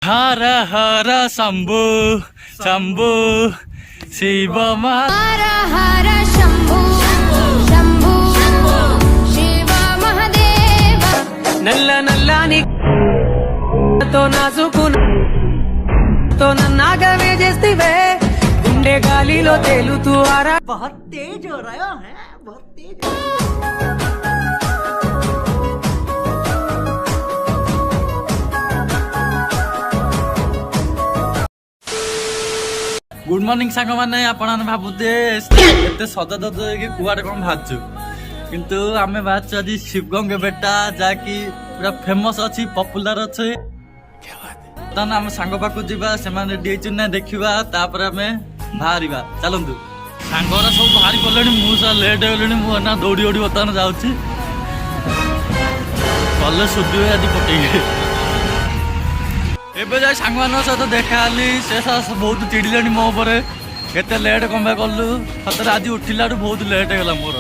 हर हर शंभु शंभु शिव हर हर शंभु शंभु शिव महादेव నల్ల నల్లాని తో నాజుకుతో నన్నాగవే చేస్తివే గుండె గాలిలో తేలుతూ ఆరా बहुत तेज हो रहा है बहुत तेज गुड मॉर्निंग सांग मैंने आपण भावुते एत सजद कुआड़े कौन बाहर किंतु आम बाहर आज शिवगंगे बेटा जहाँकि पूरा फेमस अच्छी पपुलर अच्छे आम सांग पाक जा से रेडी ना देखा तापर आम बाहर चलतु सांगरा सब बाहरी गले मुझे लेट हो गली मुझे दौड़ी दौड़ी बर्तमान जाऊँगी कले सुधी आज पटे एवं जाए सांग सहित देखाली से बहुत चिड़िले मो केते लेट कम कलु सतरे आज उठिला बहुत लेट होगा मोर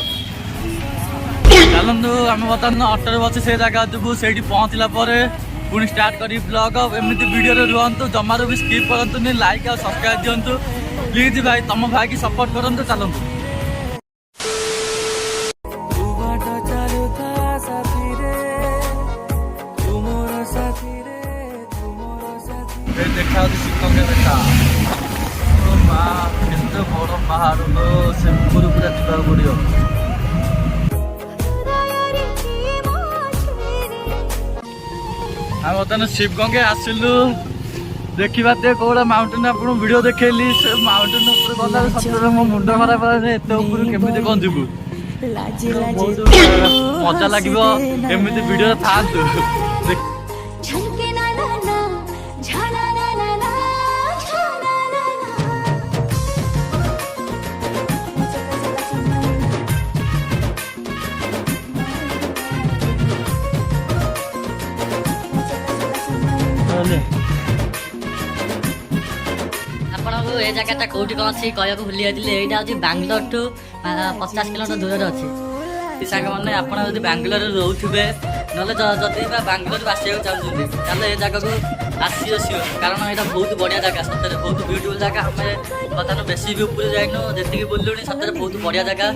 चलतु आम बर्तमान अटो बस से जगह जू से पहुँचला पुणी स्टार्ट कर ब्लॉग एमती वीडियो रुहतु जमार भी स्किप करतुनि लाइक और सब्सक्राइब दिंतु प्लीज भाई तुम भाई की सपोर्ट करंतु चलतु देखा शिवगंगे बेटा केते बड़ पहाड़ से पूरा जावा पड़ो बर्तमान शिवगंगे आसिलु देखा कौड़ा माउंटेन आप वीडियो देखली से माउंटेन गला सतरे मो मुंड खराब एत केमी कौन जीवु मजा लगे एमती वीडियो था ए जगह कौटी कौन अच्छी कह भूली जाती यहाँ हूँ बांग्लोर ठू 50 किलोमीटर दूर अच्छी सांग मैंने आपड़ जो बांग्लोर रोथे ना जदि बांग्लोर आसा चाहते ताल ए जगह को आसी कारण यहाँ बहुत बढ़िया जगह सतरे बहुत ब्यूटीफुल जगह आम बर्तमान बेसी भी ऊपर जाइनु जी बुलूँ सतरे बहुत बढ़िया जगह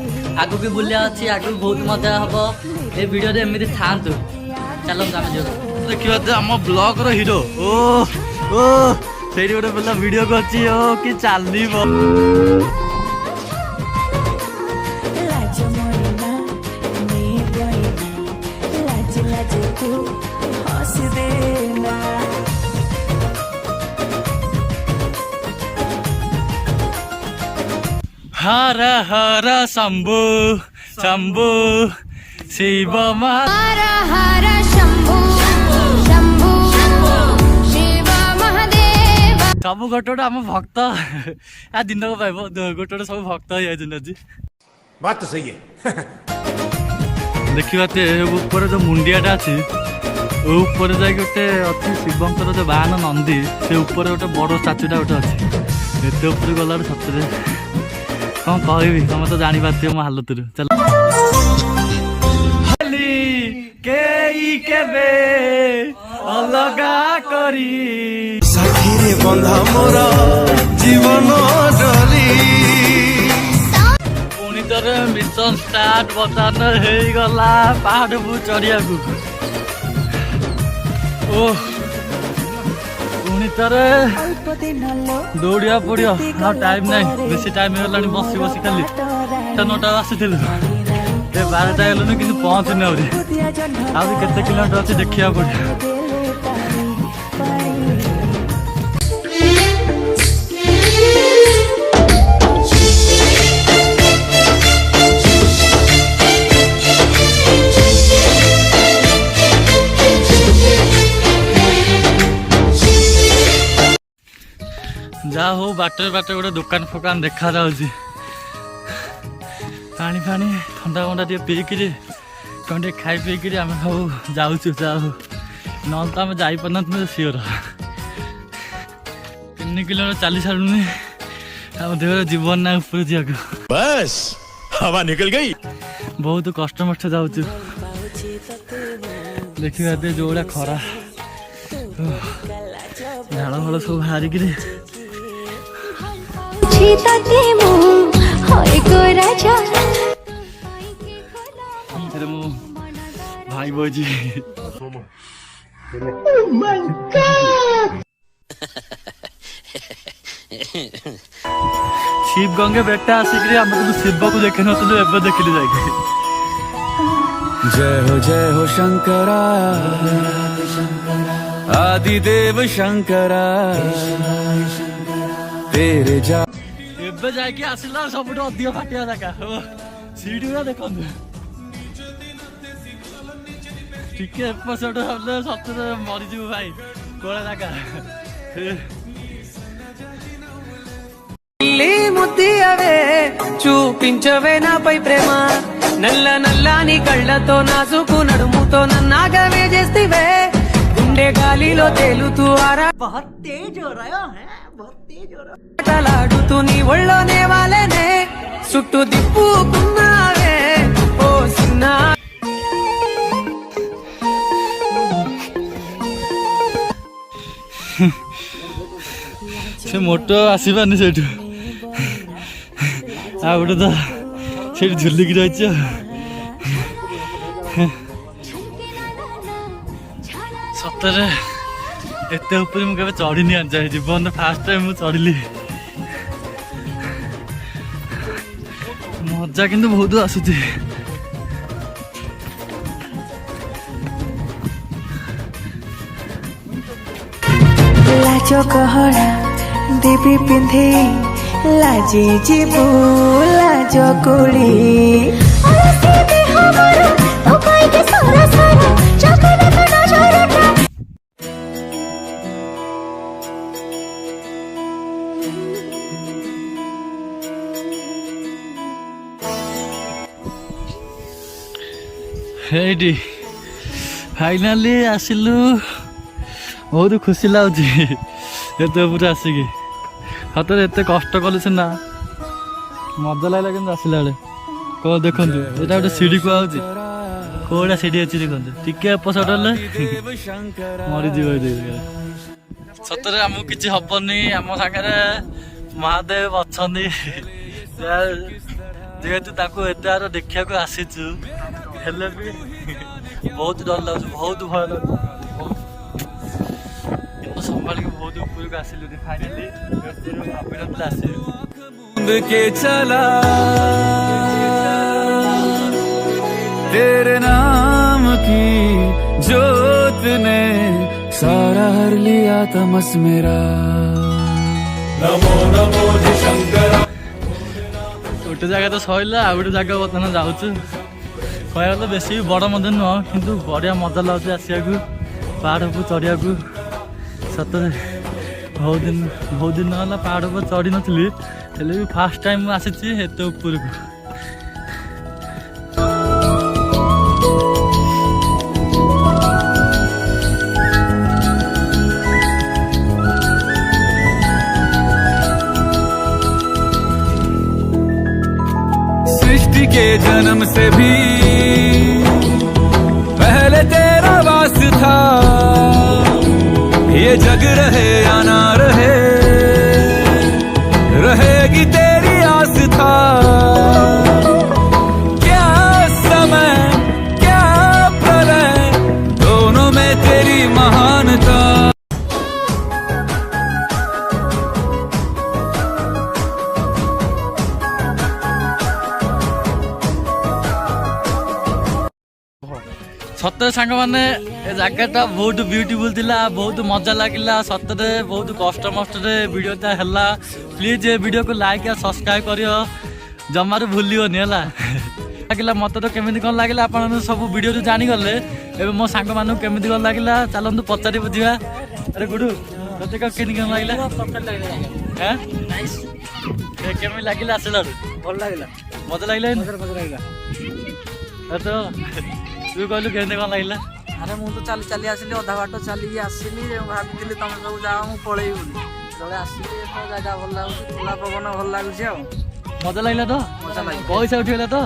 आगू भी बुलिया अच्छी आगू बहुत मजा हम ये वीडियो एमती था चलते आम देखा आम ब्लॉग हीरो ओ ओ से गोटे पिला वीडियो कर कि चल हर हर शंभु शंभु शिव हर हर शंभु शंभु शिव महादेव सब गोटे आम भक्त आ दिन को पाइब गोटे सब भक्त हो आज बात तो सही है देखा ऊपर जो मुंडियाटा अच्छी ऊपर जा गोटे अच्छी शिवंकर जो बाहन नंदी से ऊपर गोटे बड़ स्टाचुटा गोटे अच्छी एत ऊपर गला सतरे कौन कहबी तुम तो जानी पार्थ मो हालत चल अलगा करी साथीरे बंधा मोर जीवन डोली पुणी तर मिशन स्टार्ट बर्तमान हो गला पहाड़ को चढ़िया ओह पुणी तर दौड़ा पड़ो ना टाइम ना बेसी टाइम होगा बसी बसी खाली 9टा आसुलु 12टा गलुन कि पहुँचुन आगे केते किलोमीटर अच्छे देखा पड़ो जा हो बाटर बाटर गोटे दुकान फुकान देखा जाऊँगी पानी फानी ठंडा फंडा टे पीकि कौन टे खाई पीकि आम सब जाऊँ जा हो ना तो आम जापार सियोर 3 किलोमीटर चली सारूनी आम देह जीवन ना ऊपर जाक बस हवा निकल गई बहुत कष्ट मष्ट जाऊँ देखा जो खरा ଝାଳ ଫଳ ସବୁ ବାହାରିକିରି छिताते मु होय को राजा ଏଥିରେ ମୁଁ ଭାଇ ବଇଛି। ଶିବ ଗଙ୍ଗେ ବେଟା ଆସିକିରି ଆମେ କିନ୍ତୁ ଶିବକୁ ଦେଖିନଥିଲୁ, ଏବେ ଦେଖିଲୁ ଯାଇକି। जय हो शंकरा आदिदेव शंकरा तेरे जा ଏବେ ଯାଇକି ଆସିଲା ସବୁଠୁ ଅଧିକ ଫାଟିବା ଜାଗା ସିଡି ଗୁରା ଦେଖନ୍ତୁ। ଟିକେ ଏପଟ ସେପଟ ହେଲେ ସତରେ ମରିଯିବୁ ଭାଇ, କୋଳ ଜାଗା। ముద్దియవే చూపించవే నాపై ప్రేమ నల్ల నల్లని కళ్ళతో నాసుకు నడుముతో నన్నాగవే చేస్తివే గుండె గాలిలో తేలుతూ बहुत तेज हो रहे हो हैं, बहुत तेज हो रहे हो। ఆటలాడుతూ నీ ఒళ్ళోనే వాలేనే చుట్టూ దిప్పుకున్నావే ఓ సిన్నా ସେ ମୋଟ ଆସିପାରୁନି ସେଇଠୁ, ଆଉ ଗୋଟେ ତ ସେଇଠି ଝୁଲିକି ରହିଛି। ସତରେ ଏତେ ଉପରେ ମୁଁ କେବେ ଚଢିନି, ଆଜି ଜୀବନରେ ଫାର୍ଷ୍ଟ ଟାଇମ୍ ମୁଁ ଚଢିଲି। ମଜା କିନ୍ତୁ ବହୁତ ଆସୁଛି। ଲାଜ ଗହଣା ଦେବୀ ପିନ୍ଧି ଲାଜି ଯିବୁ ଲାଜ କୋଳି ହେଇଟି ଫାଇନାଲି ଆସିଲୁ, ବହୁତ ଖୁସି ଲାଗୁଛି ଏତେ ଉପରେ ଆସିକି। ସତରେ ଏତେ କଷ୍ଟ କଲେ ସିନା ମଜା ଲାଗିଲା, କିନ୍ତୁ ଆସିଲା ବେଳେ କଣ ଦେଖନ୍ତୁ, ଏଇଟା ଗୋଟେ ସିଢି କୁହାହଉଛି, କୋଉଟା ସିଢି ଅଛି ଦେଖନ୍ତୁ, ଟିକେ ଏପଟ ହେଲେ ମରିଯିବ। ସତରେ ଆମକୁ କିଛି ହବନି, ଆମ ସାଙ୍ଗରେ ମହାଦେବ ଅଛନ୍ତି। ଯେହେତୁ ତାକୁ ଏତେ ଆର ଦେଖିବାକୁ ଆସିଛୁ, ହେଲେ ବି ବହୁତ ଡର ଲାଗୁଛି, ବହୁତ ଭୟ ଲାଗୁଛି। संभाल के बहुत ऊपर को आसिलु फाइनली भाविनथिला आसिलु के चला तेरे नाम की जोत ने सारा हर लिया तमस मेरा नमो नमो शंकर। गोटे जगह तो सैला आ गोटे जगह बर्तमान जाऊँ कहला बेसी बड़ मत नुह कि बढ़िया मजा लगे आसिया पहाड़ को चढ़िया को। सतरे बहुत दिन है पहाड़ पर चढ़ी नी हेल्ले भी फास्ट टाइम आसी एत ऊपर को। सृष्टि के जन्म से भी पहले तेरा वास था, ये जग रहे या ना रहे रहेगी तेरी आस था। क्या समय क्या प्रलय दोनों में तेरी महानता। सतरे सांग मैंने जगटा बहुत ब्यूटीफुल थिला, बहुत मजा लगिला। सतरे बहुत कष्ट मस्ट वीडियोटा है। प्लीज ये वीडियो को लाइक या सब्सक्राइब करियो, जमारू भूलियोनी है लगे। मत तो केमी कौन लगे आप सब वीडियो जानीगले। एवं मो सांग मानू केमी कौन लगे चलतु पचारि बुझा। अरे गुडू ते केमी कौन लगे केमी लगे आसला भल लगे मजा लगे तो तू कहलु केमी कौन लगे। अरे मुझे तो चली चली आसली अधा बाट चली आसली भाभी तुम सब जाओ मुझे पलैबी बोली आसली जगह भल लगुच खुला पवन भल लगुच मजा लगे तो पैसा उठेगा तो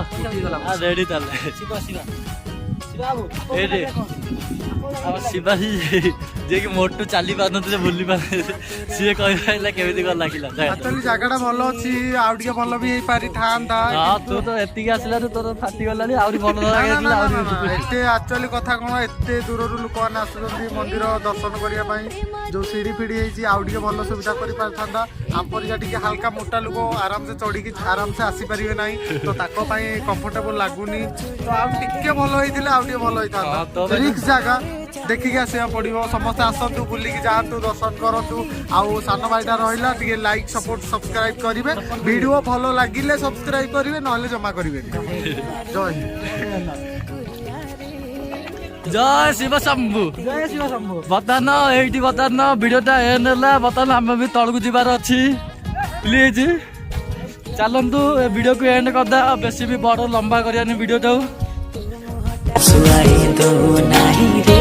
रेडी ताले शिवा शिवा शिवाजी ଯିଏକି ମୋଟୁ ଚାଲି ପାରୁନଥିଲେ ବୁଲି ପାରୁନଥିଲେ ସିଏ କହିଲା କେମିତି କ'ଣ ଲାଗିଲା ଆକ୍ଚୁଆଲି ଜାଗାଟା ଭଲ ଅଛି, ଆଉ ଟିକେ ଭଲ ବି ହେଇପାରିଥାନ୍ତା। ହଁ ତୁ ତ ଏତିକି ଆସିଲାରୁ ତୋର ଫାଟିଗଲାଣି, ଆହୁରି ଭଲ ଲାଗିଥିଲା। ଏତେ ଆକ୍ଚୁଆଲି କଥା କ'ଣ, ଏତେ ଦୂରରୁ ଲୋକମାନେ ଆସୁଛନ୍ତି ମନ୍ଦିର ଦର୍ଶନ କରିବା ପାଇଁ, ଯୋଉ ସିଢି ଫିଡି ହେଇଛି ଆଉ ଟିକେ ଭଲ ସୁବିଧା କରିପାରିଥାନ୍ତା। ଆମ ପରିକା ଟିକେ ହାଲକା ମୋଟା ଲୋକ ଆରାମସେ ଚଢିକି ଆରାମସେ ଆସିପାରିବେ ନାହିଁ, ତ ତାଙ୍କ ପାଇଁ କମ୍ଫର୍ଟେବଲ ଲାଗୁନି। ତ ଆଉ ଟିକେ ଭଲ ହେଇଥିଲେ ଆଉ ଟିକେ ଭଲ ହେଇଥାନ୍ତା। ରିକ୍ସ ଜାଗା ଦେଖିକି ଆସିବାକୁ ପଡିବ। ସମସ୍ତେ ଆସନ୍ତୁ, ବୁଲିକି ଯାଆନ୍ତୁ, ଦର୍ଶନ କରନ୍ତୁ। ଆଉ ସାନ ଭାଇଟା ରହିଲା, ଟିକେ ଲାଇକ୍ ସପୋର୍ଟ ସବସ୍କ୍ରାଇବ କରିବେ। ଭିଡିଓ ଭଲ ଲାଗିଲେ ସବସ୍କ୍ରାଇବ କରିବେ, ନହେଲେ ଜମା କରିବେନି। ଜୟ ହିନ୍ଦ। ଜୟ ଶିବ ଶମ୍ଭୁ। ଜୟ ଶିବ ଶମ୍ଭୁ। ବର୍ତ୍ତମାନ ଏଇଠି ବର୍ତ୍ତମାନ ଭିଡିଓଟା ଏଣ୍ଡ ହେଲା। ବର୍ତ୍ତମାନ ଆମେ ବି ତଳକୁ ଯିବାର ଅଛି। ପ୍ଲିଜ ଚାଲନ୍ତୁ ଏ ଭିଡିଓକୁ ଏଣ୍ଡ କରିଦେବା, ବେଶୀ ବି ବଡ ଲମ୍ବା କରିବାନି ଭିଡିଓଟାକୁ। ଶୁଆଇ ଦଉ ନାହିଁ ରେ